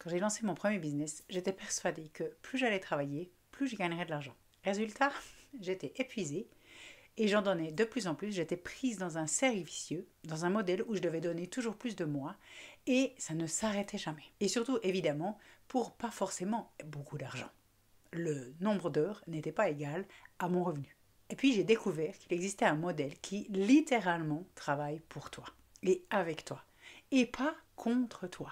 Quand j'ai lancé mon premier business, j'étais persuadée que plus j'allais travailler, plus je gagnerais de l'argent. Résultat, j'étais épuisée et j'en donnais de plus en plus. J'étais prise dans un cercle vicieux, dans un modèle où je devais donner toujours plus de moi et ça ne s'arrêtait jamais. Et surtout, évidemment, pour pas forcément beaucoup d'argent. Le nombre d'heures n'était pas égal à mon revenu. Et puis j'ai découvert qu'il existait un modèle qui littéralement travaille pour toi et avec toi et pas contre toi.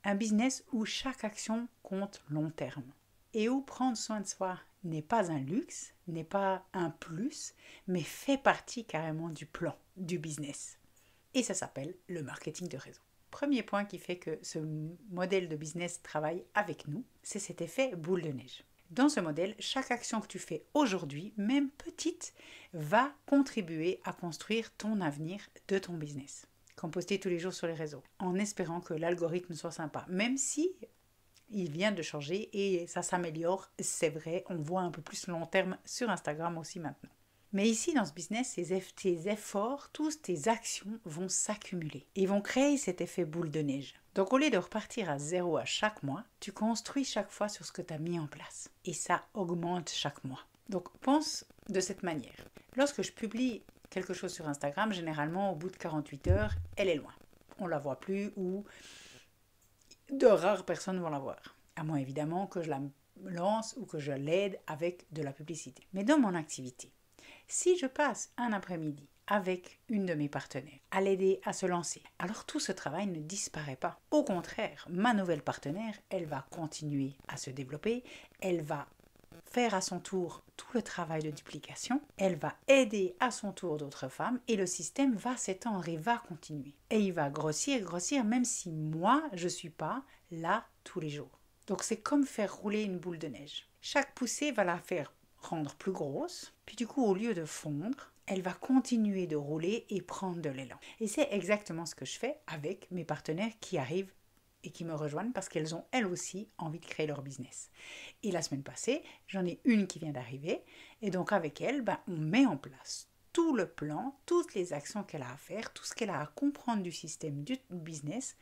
Un business où chaque action compte long terme et où prendre soin de soi n'est pas un luxe, n'est pas un plus, mais fait partie carrément du plan du business. Et ça s'appelle le marketing de réseau. Premier point qui fait que ce modèle de business travaille avec nous, c'est cet effet boule de neige. Dans ce modèle, chaque action que tu fais aujourd'hui, même petite, va contribuer à construire ton avenir de ton business. Comme poster tous les jours sur les réseaux, en espérant que l'algorithme soit sympa, même si il vient de changer et ça s'améliore, c'est vrai, on voit un peu plus long terme sur Instagram aussi maintenant. Mais ici, dans ce business, tes efforts, toutes tes actions vont s'accumuler et vont créer cet effet boule de neige. Donc au lieu de repartir à zéro à chaque mois, tu construis chaque fois sur ce que tu as mis en place. Et ça augmente chaque mois. Donc pense de cette manière. Lorsque je publie quelque chose sur Instagram, généralement au bout de 48 heures, elle est loin. On ne la voit plus ou de rares personnes vont la voir. À moins évidemment que je la lance ou que je l'aide avec de la publicité. Mais dans mon activité, si je passe un après-midi avec une de mes partenaires à l'aider à se lancer, alors tout ce travail ne disparaît pas. Au contraire, ma nouvelle partenaire, elle va continuer à se développer, elle va faire à son tour tout le travail de duplication, elle va aider à son tour d'autres femmes et le système va s'étendre et va continuer. Et il va grossir, même si moi, je ne suis pas là tous les jours. Donc c'est comme faire rouler une boule de neige. Chaque poussée va la faire rendre plus grosse, puis du coup au lieu de fondre, elle va continuer de rouler et prendre de l'élan. Et c'est exactement ce que je fais avec mes partenaires qui arrivent et qui me rejoignent parce qu'elles ont elles aussi envie de créer leur business. Et la semaine passée, j'en ai une qui vient d'arriver et donc avec elle, on met en place tout le plan, toutes les actions qu'elle a à faire, tout ce qu'elle a à comprendre du système du business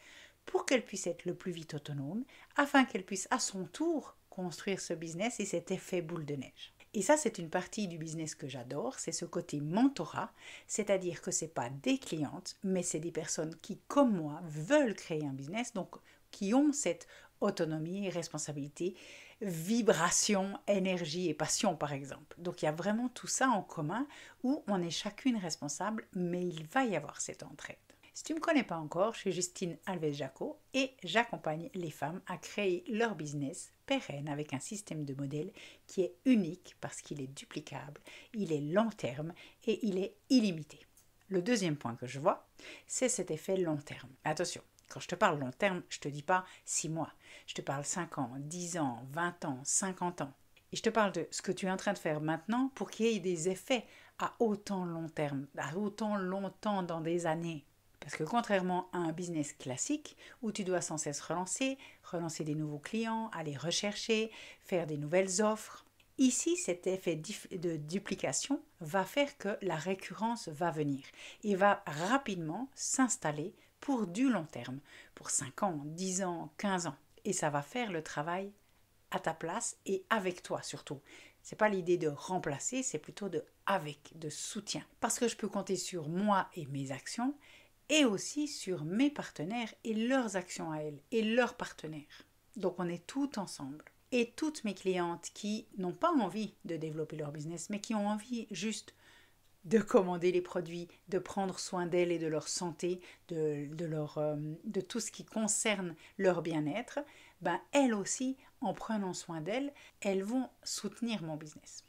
pour qu'elle puisse être le plus vite autonome afin qu'elle puisse à son tour construire ce business et cet effet boule de neige. Et ça, c'est une partie du business que j'adore, c'est ce côté mentorat, c'est-à-dire que ce n'est pas des clientes, mais c'est des personnes qui, comme moi, veulent créer un business, donc qui ont cette autonomie, responsabilité, vibration, énergie et passion, par exemple. Donc il y a vraiment tout ça en commun où on est chacune responsable, mais il va y avoir cette entraide. Si tu ne me connais pas encore, je suis Justine Alves-Jacot et j'accompagne les femmes à créer leur business pérenne avec un système de modèle qui est unique parce qu'il est duplicable, il est long terme et il est illimité. Le deuxième point que je vois, c'est cet effet long terme. Attention, quand je te parle long terme, je ne te dis pas 6 mois, je te parle 5 ans, 10 ans, 20 ans, 50 ans. Et je te parle de ce que tu es en train de faire maintenant pour qu'il y ait des effets à autant long terme, à autant longtemps dans des années. Parce que contrairement à un business classique où tu dois sans cesse relancer des nouveaux clients, aller rechercher, faire des nouvelles offres, ici cet effet de duplication va faire que la récurrence va venir et va rapidement s'installer pour du long terme, pour 5 ans, 10 ans, 15 ans. Et ça va faire le travail à ta place et avec toi surtout. C'est pas l'idée de remplacer, c'est plutôt de soutien. Parce que je peux compter sur moi et mes actions et aussi sur mes partenaires et leurs actions à elles et leurs partenaires. Donc on est tout ensemble. Et toutes mes clientes qui n'ont pas envie de développer leur business, mais qui ont envie juste de commander les produits, de prendre soin d'elles et de leur santé, de tout ce qui concerne leur bien-être, elles aussi, en prenant soin d'elles, elles vont soutenir mon business.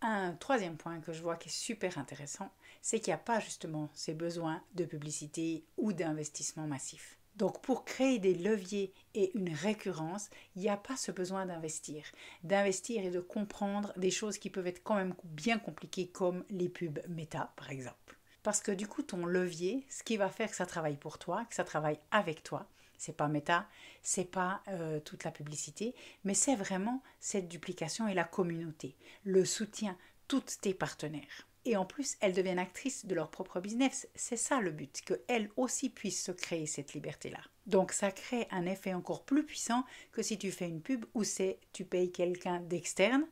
Un troisième point que je vois qui est super intéressant, c'est qu'il n'y a pas justement ces besoins de publicité ou d'investissement massif. Donc pour créer des leviers et une récurrence, il n'y a pas ce besoin d'investir. D'investir et de comprendre des choses qui peuvent être quand même bien compliquées comme les pubs méta par exemple. Parce que du coup ton levier, ce qui va faire que ça travaille pour toi, que ça travaille avec toi, c'est pas méta, c'est pas toute la publicité, mais c'est vraiment cette duplication et la communauté, le soutien, tous tes partenaires. Et en plus, elles deviennent actrices de leur propre business. C'est ça le but, qu'elles aussi puissent se créer cette liberté-là. Donc ça crée un effet encore plus puissant que si tu fais une pub où tu payes quelqu'un d'externe.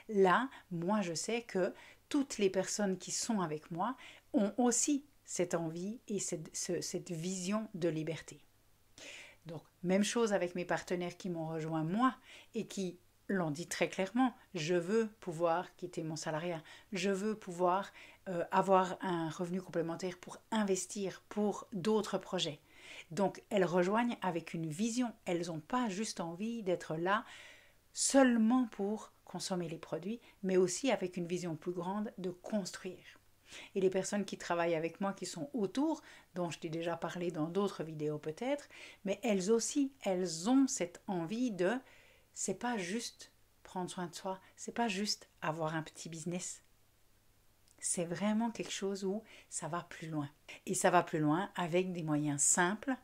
Là, moi je sais que toutes les personnes qui sont avec moi ont aussi cette envie et cette vision de liberté. Donc, même chose avec mes partenaires qui m'ont rejoint moi et qui l'ont dit très clairement, je veux pouvoir quitter mon salariat, je veux pouvoir avoir un revenu complémentaire pour investir pour d'autres projets. Donc, elles rejoignent avec une vision, elles n'ont pas juste envie d'être là seulement pour consommer les produits, mais aussi avec une vision plus grande de construire. Et les personnes qui travaillent avec moi, qui sont autour, dont je t'ai déjà parlé dans d'autres vidéos peut-être, mais elles aussi, elles ont cette envie de, c'est pas juste prendre soin de soi, c'est pas juste avoir un petit business. C'est vraiment quelque chose où ça va plus loin. Et ça va plus loin avec des moyens simples,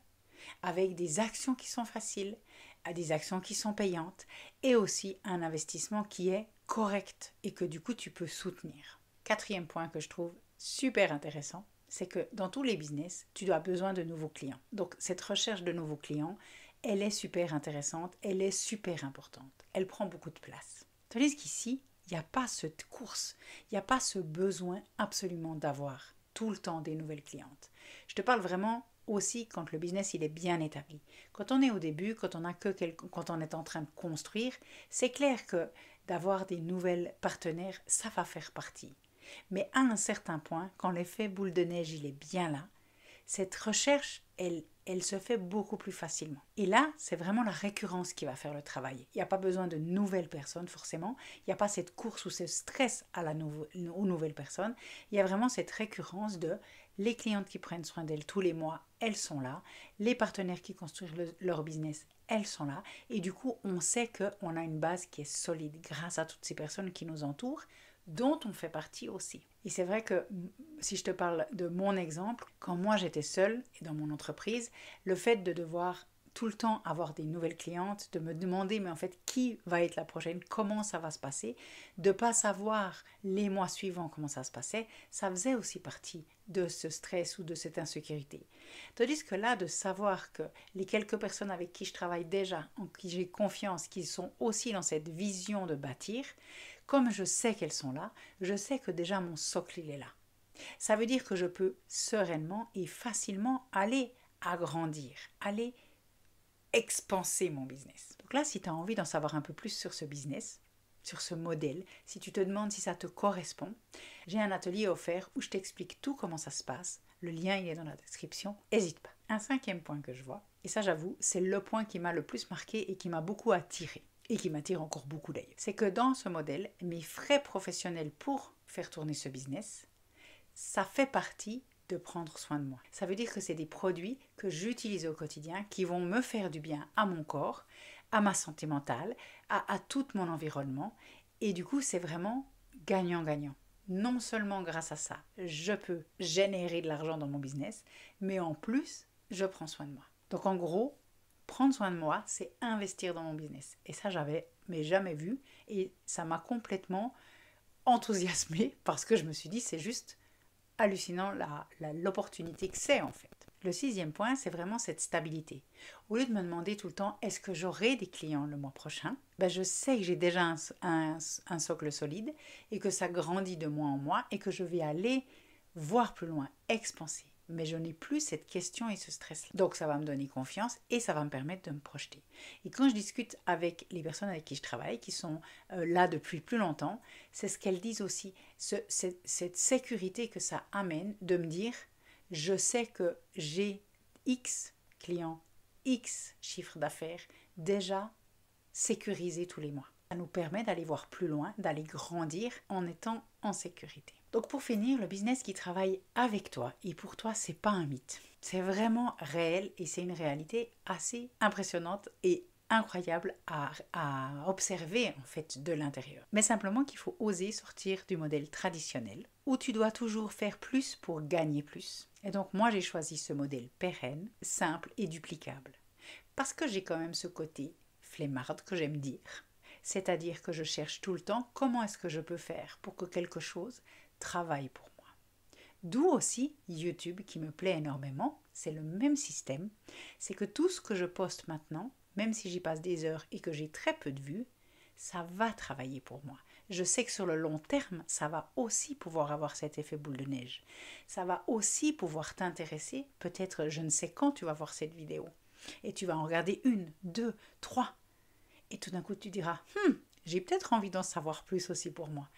avec des actions qui sont faciles, à des actions qui sont payantes, et aussi un investissement qui est correct et que du coup tu peux soutenir. Quatrième point que je trouve super intéressant, c'est que dans tous les business, tu dois besoin de nouveaux clients. Donc cette recherche de nouveaux clients, elle est super intéressante, elle est super importante. Elle prend beaucoup de place. Tandis qu'ici, il n'y a pas cette course, il n'y a pas ce besoin absolument d'avoir tout le temps des nouvelles clientes. Je te parle vraiment aussi quand le business il est bien établi. Quand on est au début, quand on est en train de construire, c'est clair que d'avoir des nouvelles partenaires, ça va faire partie. Mais à un certain point, quand l'effet boule de neige il est bien là, cette recherche, elle se fait beaucoup plus facilement. Et là, c'est vraiment la récurrence qui va faire le travail. Il n'y a pas besoin de nouvelles personnes forcément. Il n'y a pas cette course ou ce stress aux nouvelles personnes. Il y a vraiment cette récurrence de les clientes qui prennent soin d'elles tous les mois, elles sont là. Les partenaires qui construisent leur business, elles sont là. Et du coup, on sait qu'on a une base qui est solide grâce à toutes ces personnes qui nous entourent, dont on fait partie aussi. Et c'est vrai que si je te parle de mon exemple, quand moi j'étais seule et dans mon entreprise, le fait de devoir tout le temps avoir des nouvelles clientes, de me demander mais en fait qui va être la prochaine, comment ça va se passer, de ne pas savoir les mois suivants comment ça se passait, ça faisait aussi partie de ce stress ou de cette insécurité. Tandis que là, de savoir que les quelques personnes avec qui je travaille déjà, en qui j'ai confiance, qui sont aussi dans cette vision de bâtir, comme je sais qu'elles sont là, je sais que déjà mon socle il est là. Ça veut dire que je peux sereinement et facilement aller agrandir, aller expanser mon business. Donc là, si tu as envie d'en savoir un peu plus sur ce business, sur ce modèle, si tu te demandes si ça te correspond, j'ai un atelier offert où je t'explique tout comment ça se passe. Le lien il est dans la description, n'hésite pas. Un cinquième point que je vois, et ça j'avoue, c'est le point qui m'a le plus marqué et qui m'a beaucoup attiré. Et qui m'attire encore beaucoup d'ailleurs. C'est que dans ce modèle, mes frais professionnels pour faire tourner ce business, ça fait partie de prendre soin de moi. Ça veut dire que c'est des produits que j'utilise au quotidien qui vont me faire du bien à mon corps, à ma santé mentale, à tout mon environnement. Et du coup, c'est vraiment gagnant-gagnant. Non seulement grâce à ça, je peux générer de l'argent dans mon business, mais en plus, je prends soin de moi. Donc en gros, prendre soin de moi, c'est investir dans mon business. Et ça, j'avais mais jamais vu. Et ça m'a complètement enthousiasmée parce que je me suis dit, c'est juste hallucinant l'opportunité que c'est en fait. Le sixième point, c'est vraiment cette stabilité. Au lieu de me demander tout le temps, est-ce que j'aurai des clients le mois prochain, je sais que j'ai déjà un socle solide et que ça grandit de mois en mois et que je vais aller voir plus loin, expanser. Mais je n'ai plus cette question et ce stress-là. Donc ça va me donner confiance et ça va me permettre de me projeter. Et quand je discute avec les personnes avec qui je travaille, qui sont là depuis plus longtemps, c'est ce qu'elles disent aussi, cette sécurité que ça amène de me dire, je sais que j'ai X clients, X chiffre d'affaires déjà sécurisé tous les mois. Ça nous permet d'aller voir plus loin, d'aller grandir en étant en sécurité. Donc pour finir, le business qui travaille avec toi et pour toi, c'est pas un mythe. C'est vraiment réel et c'est une réalité assez impressionnante et incroyable à observer en fait de l'intérieur. Mais simplement qu'il faut oser sortir du modèle traditionnel où tu dois toujours faire plus pour gagner plus. Et donc moi j'ai choisi ce modèle pérenne, simple et duplicable. Parce que j'ai quand même ce côté flemmarde que j'aime dire. C'est-à-dire que je cherche tout le temps comment est-ce que je peux faire pour que quelque chose travail pour moi. D'où aussi YouTube qui me plaît énormément, c'est le même système, c'est que tout ce que je poste maintenant, même si j'y passe des heures et que j'ai très peu de vues, ça va travailler pour moi. Je sais que sur le long terme, ça va aussi pouvoir avoir cet effet boule de neige. Ça va aussi pouvoir t'intéresser. Peut-être, je ne sais quand tu vas voir cette vidéo. Et tu vas en regarder 1, 2, 3. Et tout d'un coup, tu diras, j'ai peut-être envie d'en savoir plus aussi pour moi.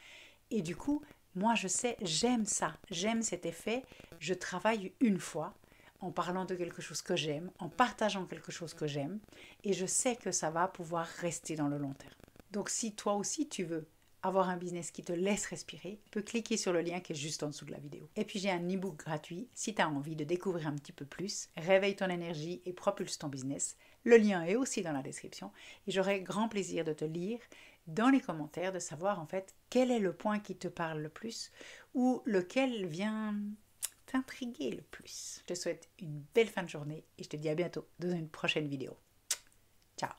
Et du coup, moi, je sais, j'aime ça. J'aime cet effet. Je travaille une fois en parlant de quelque chose que j'aime, en partageant quelque chose que j'aime. Et je sais que ça va pouvoir rester dans le long terme. Donc si toi aussi tu veux avoir un business qui te laisse respirer, tu peux cliquer sur le lien qui est juste en dessous de la vidéo. Et puis j'ai un e-book gratuit si tu as envie de découvrir un petit peu plus, réveille ton énergie et propulse ton business. Le lien est aussi dans la description et j'aurai grand plaisir de te lire dans les commentaires, de savoir en fait quel est le point qui te parle le plus ou lequel vient t'intriguer le plus. Je te souhaite une belle fin de journée et je te dis à bientôt dans une prochaine vidéo. Ciao.